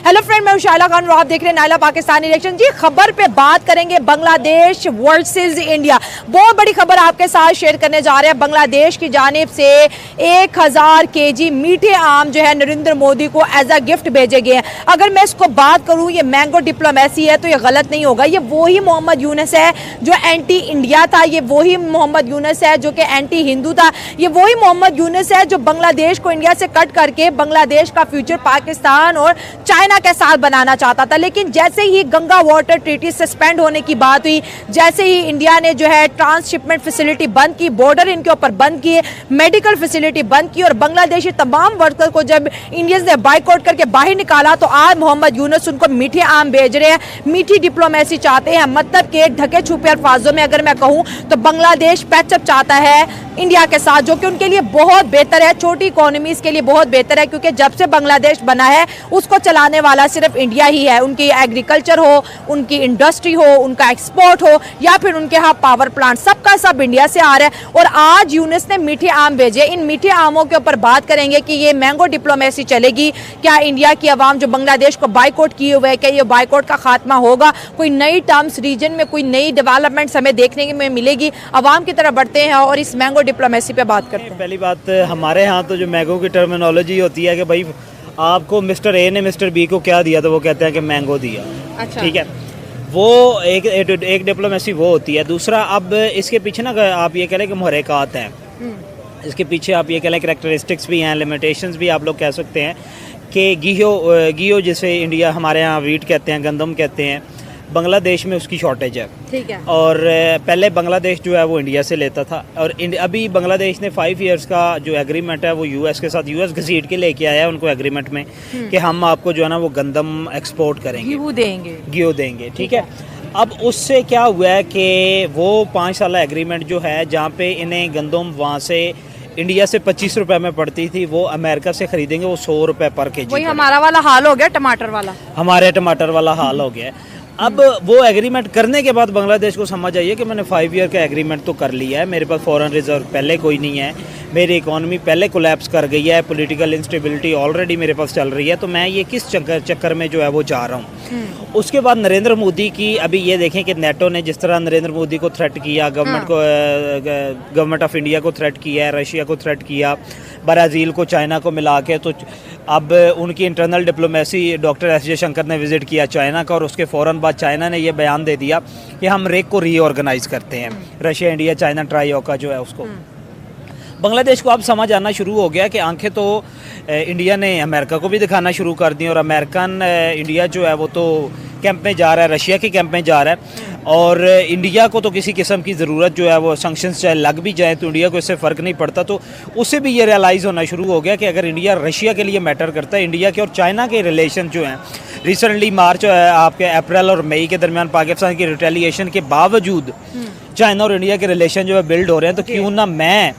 Hello friend, मैं शाइला खान और आप देख रहे हैं नायला पाकिस्तानी रिएक्शन। जी, खबर पे बात करेंगे बांग्लादेश वर्सेस इंडिया। बहुत बड़ी खबर आपके साथ शेयर करने जा रहे हैं। बांग्लादेश की जानिब से 1000 केजी मीठे आम जो है नरेंद्र मोदी को एज अ गिफ्ट भेजे गए हैं। अगर मैं इसको बात करूं, ये मैंगो डिप्लोमेसी है तो ये गलत नहीं होगा। ये वही मोहम्मद यूनुस है जो एंटी इंडिया था, ये वही मोहम्मद यूनुस है जो कि एंटी हिंदू था, ये वही मोहम्मद यूनुस है जो बांग्लादेश को इंडिया से कट करके बांग्लादेश का फ्यूचर पाकिस्तान और चाइना के साथ बनाना चाहता था। लेकिन जैसे ही गंगा वाटर ट्रीटी सस्पेंड होने की बात हुई, जैसे ही इंडिया ने जो है ट्रांसशिपमेंट फैसिलिटी बंद की, बॉर्डर इनके ऊपर बंद किए, मेडिकल फैसिलिटी बंद की और बांग्लादेशी तमाम वर्कर को जब इंडियंस ने बाइकआउट करके बाहर निकाला, तो आज मोहम्मद यूनुस उनको मीठे आम भेज रहे हैं, मीठी डिप्लोमेसी चाहते हैं। मतलब के ढके छुपे अल्फाजों में अगर मैं कहूं तो बांग्लादेश पैचअप चाहता है इंडिया के साथ, जो कि उनके लिए बहुत बेहतर है, छोटी इकोनॉमीज के लिए बहुत बेहतर है, क्योंकि जब से बांग्लादेश बना है उसको चलाने वाला सिर्फ इंडिया ही है। उनकी एग्रीकल्चर हो, उनकी इंडस्ट्री हो, उनका एक्सपोर्ट हो या फिर उनके यहाँ पावर प्लांट, सबका सब इंडिया से आ रहा है। और आज यूनुस ने मीठे आम भेजे। इन मीठे आमों के ऊपर बात करेंगे कि ये मैंगो डिप्लोमेसी चलेगी क्या, इंडिया की आवाम जो बांग्लादेश को बाइकआउट किए हुए है, क्या ये बाइकआउट का खात्मा होगा, कोई नई टर्म्स रीजन में, कोई नई डेवलपमेंट्स हमें देखने में मिलेगी। आवाम की तरफ बढ़ते हैं और इस मैंगो डिप्लोमेसी पे बात करते हैं। पहली बात, हमारे यहाँ तो जो मैंगो की टर्मिनोलॉजी होती है कि भाई आपको मिस्टर ए ने मिस्टर बी को क्या दिया, तो वो कहते हैं कि मैंगो दिया। अच्छा, ठीक है, वो एक डिप्लोमेसी वो होती है। दूसरा, अब इसके पीछे ना आप ये कह लें कि मुहर्रिकात हैं, इसके पीछे आप ये कह लें करैक्टरिस्टिक्स भी हैं, लिमिटेशंस भी आप लोग कह सकते हैं कि गियो जिसे इंडिया हमारे यहाँ वीट कहते हैं, गंदम कहते हैं, बांग्लादेश में उसकी शॉर्टेज है। ठीक है। और पहले बांग्लादेश जो है वो इंडिया से लेता था, और अभी बांग्लादेश ने 5 इयर्स का जो एग्रीमेंट है वो यूएस के साथ, यूएस घसीट के लेके आया है उनको एग्रीमेंट में कि हम आपको जो है ना वो गंदम एक्सपोर्ट करेंगे, गियो देंगे। ठीक है। अब उससे क्या हुआ है कि वो 5 साल एग्रीमेंट जो है, जहाँ पे इन्हें गंदम वहाँ से इंडिया से 25 रुपए में पड़ती थी, वो अमेरिका से खरीदेंगे वो 100 रुपए पर केजी। वही हमारा वाला हाल हो गया, टमाटर वाला, हमारे टमाटर वाला हाल हो गया है। अब वो एग्रीमेंट करने के बाद बांग्लादेश को समझ आई है कि मैंने 5 ईयर का एग्रीमेंट तो कर लिया है, मेरे पास फॉरेन रिजर्व पहले कोई नहीं है, मेरी इकोनॉमी पहले कोलैप्स कर गई है, पॉलिटिकल इंस्टेबिलिटी ऑलरेडी मेरे पास चल रही है, तो मैं ये किस चक्कर में जो है वो जा रहा हूँ। उसके बाद नरेंद्र मोदी की, अभी ये देखें कि नेटो ने जिस तरह नरेंद्र मोदी को थ्रेट किया, गवर्नमेंट ऑफ इंडिया को थ्रेट किया, रशिया को थ्रेट किया, ब्राज़ील को, चाइना को मिला के, तो अब उनकी internal diplomacy, doctor S Jaishankar ने विज़िट किया चाइना का, और उसके फ़ौरन बाद चाइना ने ये बयान दे दिया कि हम रेक को रीऑर्गेनाइज़ करते हैं, रशिया इंडिया चाइना ट्राइओका जो है उसको। बांग्लादेश को अब समझ आना शुरू हो गया कि आंखें तो इंडिया ने अमेरिका को भी दिखाना शुरू कर दी, और अमेरिकन इंडिया जो है वो तो कैंप में जा रहा है, रशिया के कैंप में जा रहा है, और इंडिया को तो किसी किस्म की ज़रूरत जो है वो सैंक्शंस चाहे लग भी जाए तो इंडिया को इससे फ़र्क नहीं पड़ता। तो उससे भी ये रियलाइज़ होना शुरू हो गया कि अगर इंडिया रशिया के लिए मैटर करता है, इंडिया के और चाइना के रिलेशन जो हैं, रिसेंटली मार्च आपके अप्रैल और मई के दरमियान पाकिस्तान की रिटेलिएशन के बावजूद चाइना और इंडिया के रिलेशन जो है बिल्ड हो रहे हैं, तो क्यों ना मैं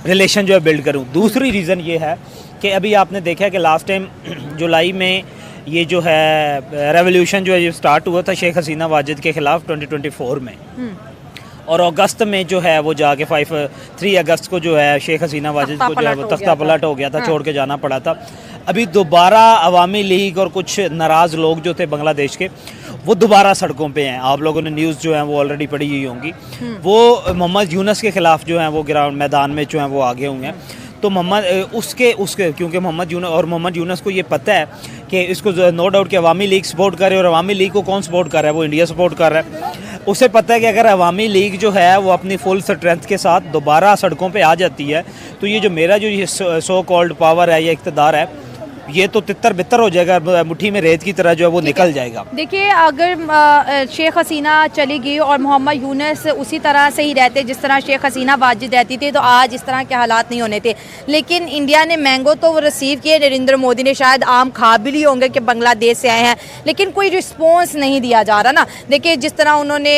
रिलेशन जो है बिल्ड करूँ। दूसरी रीज़न ये है कि अभी आपने देखा है कि लास्ट टाइम जुलाई में ये जो है रेवोल्यूशन जो है ये स्टार्ट हुआ था शेख हसीना वाजिद के ख़िलाफ़ 2024 में, और अगस्त में जो है वो जाके 3 अगस्त को जो है शेख हसीना वाजिद को जो है वो तख्ता पलट हो गया था, छोड़ के जाना पड़ा था। अभी दोबारा अवामी लीग और कुछ नाराज़ लोग जो थे बांग्लादेश के, वो दोबारा सड़कों पे हैं। आप लोगों ने न्यूज़ जो है वो ऑलरेडी पढ़ी हुई होंगी। वो मोहम्मद यूनुस के ख़िलाफ़ जो है वो ग्राउंड मैदान में जो है वो आगे हुए हैं। तो उसके क्योंकि मोहम्मद यूनुस को ये पता है कि इसको नो डाउट कि अवामी लीग सपोर्ट करे, और अवामी लीग को कौन सपोर्ट कर रहा है, वो इंडिया सपोर्ट कर रहा है। उसे पता है कि अगर अवामी लीग जो है वो अपनी फुल स्ट्रेंथ के साथ दोबारा सड़कों पे आ जाती है, तो ये जो मेरा जो ये सो कॉल्ड पावर है, ये इक़्तिदार है, ये तो तितर बितर हो जाएगा, मुट्ठी में रेत की तरह जो है वो निकल जाएगा। देखिए, अगर शेख हसीना चली गई और मोहम्मद यूनुस उसी तरह से ही रहते जिस तरह शेख हसीना वाजिद रहती थी, तो आज इस तरह के हालात नहीं होने थे। लेकिन इंडिया ने मैंगो तो रिसीव किए, नरेंद्र मोदी ने शायद आम खा भी लिए होंगे कि बांग्लादेश से आए हैं, लेकिन कोई रिस्पॉन्स नहीं दिया जा रहा ना। देखिए, जिस तरह उन्होंने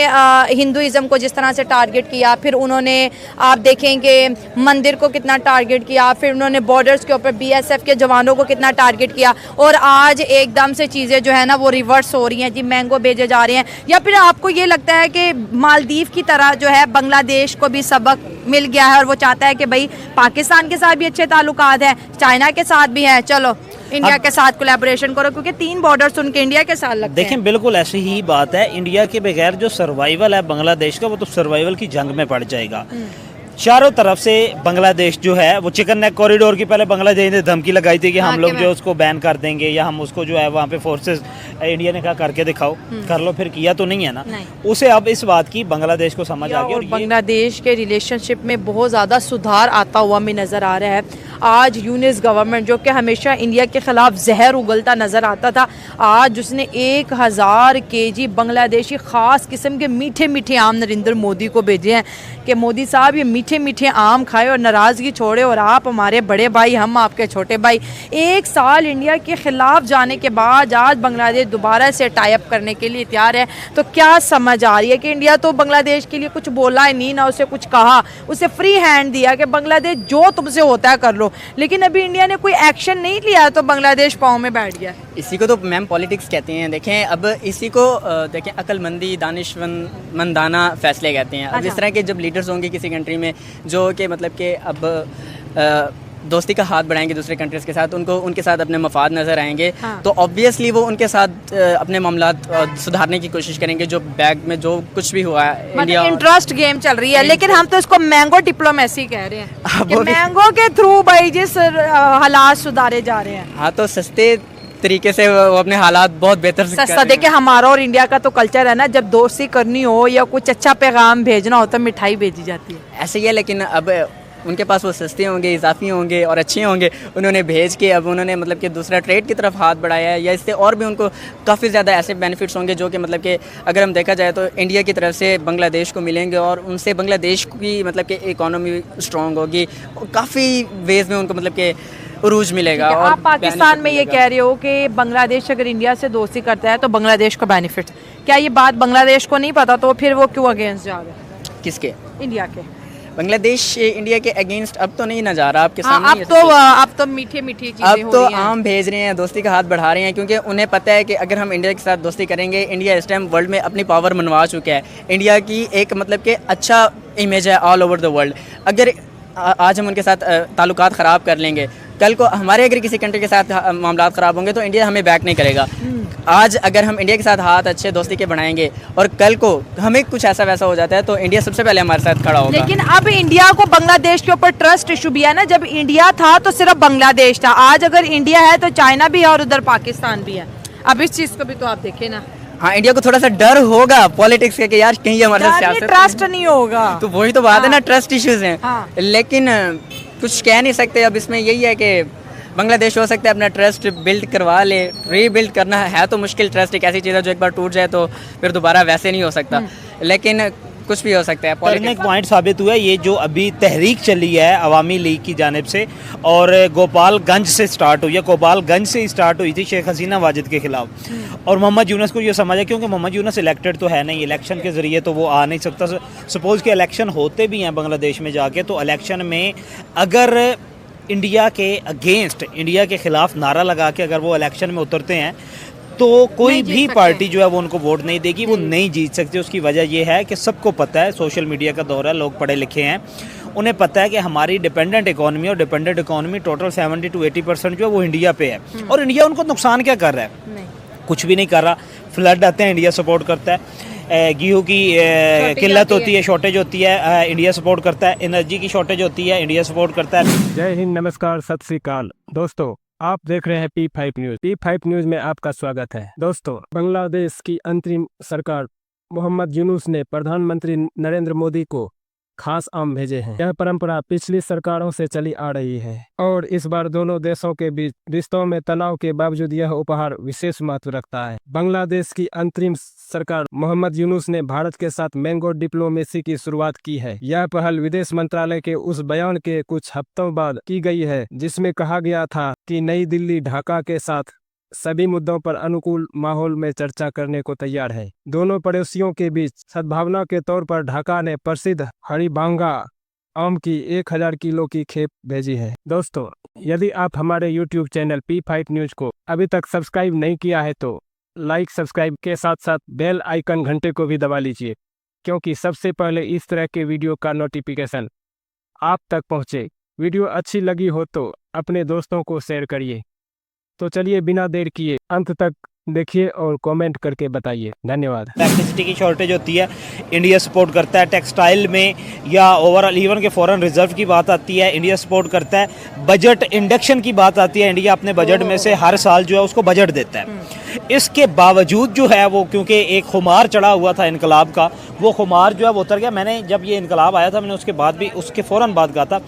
हिंदुज़म को जिस तरह से टारगेट किया, फिर उन्होंने आप देखेंगे मंदिर को कितना टारगेट किया, फिर उन्होंने बॉर्डर्स के ऊपर BSF के जवानों को कितना टारगेट किया, और आज एकदम से चीज़ें जो है ना वो रिवर्स हो रही हैं। जी, मैंगो भेजे जा रहे हैं, या फिर आपको ये लगता है कि मालदीव की तरह जो है बांग्लादेश को भी सबक मिल गया है और वो चाहता है कि भाई पाकिस्तान के साथ भी अच्छे ताल्लुकात हैं, चाइना के साथ भी हैं, चलो इंडिया के साथ कोलैबोरेशन करो, क्योंकि 3 बॉर्डर्स उनके इंडिया के साथ लगते देखें हैं। बिल्कुल ऐसी ही बात है, इंडिया के बगैर जो सर्वाइवल है बांग्लादेश का, वो तो सर्वाइवल की जंग में पड़ जाएगा। चारों तरफ से बांग्लादेश जो है वो चिकन नेक कॉरिडोर की पहले बांग्लादेश ने धमकी लगाई थी कि हाँ, हम लोग कि जो उसको बैन कर देंगे या हम उसको जो है वहाँ पे फोर्सेस, इंडिया ने कहा करके दिखाओ, कर लो, फिर किया तो नहीं है ना। नहीं। उसे अब इस बात की बांग्लादेश को समझ आ गई और और ये बांग्लादेश के रिलेशनशिप में बहुत ज़्यादा सुधार आता हुआ हमें नज़र आ रहा है। आज यूनिस गवर्नमेंट जो कि हमेशा इंडिया के ख़िलाफ़ जहर उगलता नज़र आता था, आज उसने 1000 केजी बांग्लादेशी ख़ास किस्म के मीठे मीठे आम नरेंद्र मोदी को भेजे हैं कि मोदी साहब ये मीठे मीठे आम खाए और नाराज़गी छोड़े, और आप हमारे बड़े भाई, हम आपके छोटे भाई। 1 साल इंडिया के ख़िलाफ़ जाने के बाद आज बांग्लादेश दोबारा से टाई अप करने के लिए तैयार है। तो क्या समझ आ रही है कि इंडिया तो बांग्लादेश के लिए कुछ बोला ही नहीं, ना उसे कुछ कहा, उसे फ्री हैंड दिया कि बांग्लादेश जो तुमसे होता है कर लो, लेकिन अभी इंडिया ने कोई एक्शन नहीं लिया तो बांग्लादेश पाँव में बैठ गया। इसी को तो मैम पॉलिटिक्स कहते हैं। देखें अब इसी को देखें अक्लमंदी, दानिशमंदाना फैसले कहते हैं। अब अच्छा। इस तरह के जब लीडर्स होंगे किसी कंट्री में जो कि मतलब कि अब दोस्ती का हाथ बढ़ाएंगे दूसरे कंट्रीज़ के साथ, उनको उनके साथ अपने मफाद नज़र आएंगे, हाँ। तो ऑब्वियसली वो उनके साथ अपने मामलात सुधारने की कोशिश करेंगे। जो बैग में जो कुछ भी हुआ है इंडिया, मतलब इंटरेस्ट गेम चल रही है, लेकिन हम तो इसको मैंगो डिप्लोमेसी कह रहे हैं कि वो भी- मैंगो के थ्रू भाई जिस हालात सुधारे जा रहे हैं। हाँ, तो सस्ते तरीके से वो अपने हालात बहुत बेहतर से कर सस्ता रहे हैं। देखिए, हमारा और इंडिया का तो कल्चर है ना, जब दोस्ती करनी हो या कुछ अच्छा पैगाम भेजना हो तो मिठाई भेजी जाती है। ऐसे ही है, लेकिन अब उनके पास वो सस्ते होंगे, इजाफी होंगे और अच्छे होंगे, उन्होंने भेज के अब उन्होंने मतलब कि दूसरा ट्रेड की तरफ हाथ बढ़ाया है, या इससे और भी उनको काफ़ी ज़्यादा ऐसे बेनिफिट्स होंगे जो कि मतलब कि अगर हम देखा जाए तो इंडिया की तरफ से बांग्लादेश को मिलेंगे, और उनसे बांग्लादेश की मतलब कि इकोनॉमी स्ट्रॉन्ग होगी, काफ़ी वेज में उनको मतलब कि उरूज मिलेगा। ठीक है, और आप पाकिस्तान benefit में ये मिलेगा। कह रहे हो कि बांग्लादेश अगर इंडिया से दोस्ती करता है तो बांग्लादेश को बेनिफिट, क्या ये बात बांग्लादेश को नहीं पता, तो फिर वो क्यों अगेंस्ट जा रहे हैं किसके? इंडिया के? बांग्लादेश इंडिया के अगेंस्ट अब तो नहीं ना जा रहा आपके हाँ, सामने ही है सब अब तो मीठी मीठी कुछ। चीजें अब हो तो रही हैं। आम भेज रहे हैं, दोस्ती का हाथ बढ़ा रहे हैं, क्योंकि उन्हें पता है कि अगर हम इंडिया के साथ दोस्ती करेंगे, इंडिया इस टाइम वर्ल्ड में अपनी पावर मनवा चुका है। इंडिया की एक मतलब कि अच्छा इमेज है ऑल ओवर द वर्ल्ड। अगर आज हम उनके साथ ताल्लुकात ख़राब कर लेंगे, कल को हमारे अगर किसी कंट्री के साथ मामला ख़राब होंगे तो इंडिया हमें बैक नहीं करेगा। आज अगर हम इंडिया के साथ हाथ अच्छे दोस्ती के बढ़ाएंगे और कल को हमें कुछ ऐसा वैसा हो जाता है तो इंडिया सबसे पहले हमारे साथ खड़ा होगा। लेकिन अब इंडिया को बांग्लादेश के ऊपर ट्रस्ट इशू भी है ना। जब इंडिया था तो सिर्फ बांग्लादेश था, आज अगर इंडिया है तो चाइना भी है और उधर पाकिस्तान भी है। अब इस चीज को भी तो आप देखें ना, हाँ, इंडिया को थोड़ा सा डर होगा पॉलिटिक्स के कि यार कहीं हमारे साथ सियासत ट्रस्ट नहीं होगा। तो वही तो बात है ना, ट्रस्ट इश्यूज हैं। हाँ। लेकिन कुछ कह नहीं सकते। अब इसमें यही है कि बांग्लादेश हो सकता है अपना ट्रस्ट बिल्ड करवा ले। रीबिल्ड करना है तो मुश्किल, ट्रस्ट एक ऐसी चीज़ है जो एक बार टूट जाए तो फिर दोबारा वैसे नहीं हो सकता। लेकिन कुछ भी हो सकता है। टर्निंग पॉइंट साबित हुआ ये जो अभी तहरीक चली है अवामी लीग की जानिब से और गोपालगंज से स्टार्ट हुई है, गोपालगंज से स्टार्ट हुई थी शेख हसीना वाजिद के खिलाफ। और मोहम्मद यूनस को ये समझ है, क्योंकि मोहम्मद यूनस इलेक्टेड तो है नहीं, इलेक्शन के ज़रिए तो वो आ नहीं सकता। सपोज़ कि इलेक्शन होते भी हैं बांग्लादेश में जाके, तो इलेक्शन में अगर इंडिया के अगेंस्ट, इंडिया के ख़िलाफ़ नारा लगा के अगर वो इलेक्शन में उतरते हैं तो कोई भी पार्टी जो है वो उनको वोट नहीं देगी, वो नहीं जीत सकती। उसकी वजह ये है कि सबको पता है, सोशल मीडिया का दौर है, लोग पढ़े लिखे हैं, उन्हें पता है कि हमारी डिपेंडेंट इकोनॉमी और डिपेंडेंट इकोनॉमी टोटल 70 to 80% जो है वो इंडिया पे है। और इंडिया उनको नुकसान क्या कर रहा है? नहीं। कुछ भी नहीं कर रहा। फ्लड आते हैं, इंडिया सपोर्ट करता है। गेहूँ की किल्लत होती है, शॉर्टेज होती है, इंडिया सपोर्ट करता है। एनर्जी की शॉर्टेज होती है, इंडिया सपोर्ट करता है। जय हिंद, नमस्कार, सत श्री अकाल। दोस्तों, आप देख रहे हैं P5 न्यूज। P5 न्यूज में आपका स्वागत है। दोस्तों, बांग्लादेश की अंतरिम सरकार मोहम्मद यूनुस ने प्रधानमंत्री नरेंद्र मोदी को खास आम भेजे हैं। यह परंपरा पिछली सरकारों से चली आ रही है और इस बार दोनों देशों के बीच रिश्तों में तनाव के बावजूद यह उपहार विशेष महत्व रखता है। बांग्लादेश की अंतरिम सरकार मोहम्मद यूनुस ने भारत के साथ मैंगो डिप्लोमेसी की शुरुआत की है। यह पहल विदेश मंत्रालय के उस बयान के कुछ हफ्तों बाद की गई है जिसमें कहा गया था कि नई दिल्ली ढाका के साथ सभी मुद्दों पर अनुकूल माहौल में चर्चा करने को तैयार है। दोनों पड़ोसियों के बीच सद्भावना के तौर पर ढाका ने प्रसिद्ध हरिबांगा आम की 1000 किलो की खेप भेजी है। दोस्तों, यदि आप हमारे YouTube चैनल P5 न्यूज को अभी तक सब्सक्राइब नहीं किया है तो लाइक, सब्सक्राइब के साथ साथ बेल आइकन घंटे को भी दबा लीजिए, क्योंकि सबसे पहले इस तरह के वीडियो का नोटिफिकेशन आप तक पहुंचे। वीडियो अच्छी लगी हो तो अपने दोस्तों को शेयर करिए। तो चलिए बिना देर किए अंत तक देखिए और कमेंट करके बताइए। धन्यवाद। इलेक्ट्रिसिटी की शॉर्टेज होती है, इंडिया सपोर्ट करता है। टेक्सटाइल में या ओवरऑल इवन के फॉरेन रिजर्व की बात आती है, इंडिया सपोर्ट करता है। बजट इंडक्शन की बात आती है, इंडिया अपने बजट में से हर साल जो है उसको बजट देता है। इसके बावजूद जो है वो, क्योंकि एक खुमार चढ़ा हुआ था इनकलाब का, वो खुमार जो है वो उतर गया। मैंने जब ये इनकलाब आया था, मैंने उसके बाद भी, उसके फ़ौरन बाद कहा था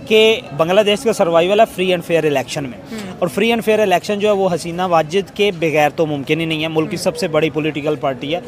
कि बांग्लादेश का सर्वाइवल है फ्री एंड फेयर इलेक्शन में। और फ्री एंड फेयर इलेक्शन जो है वो हसीना वाजिद के बगैर तो मुमकिन ही नहीं है। मुल्क की सबसे बड़ी पॉलिटिकल पार्टी है,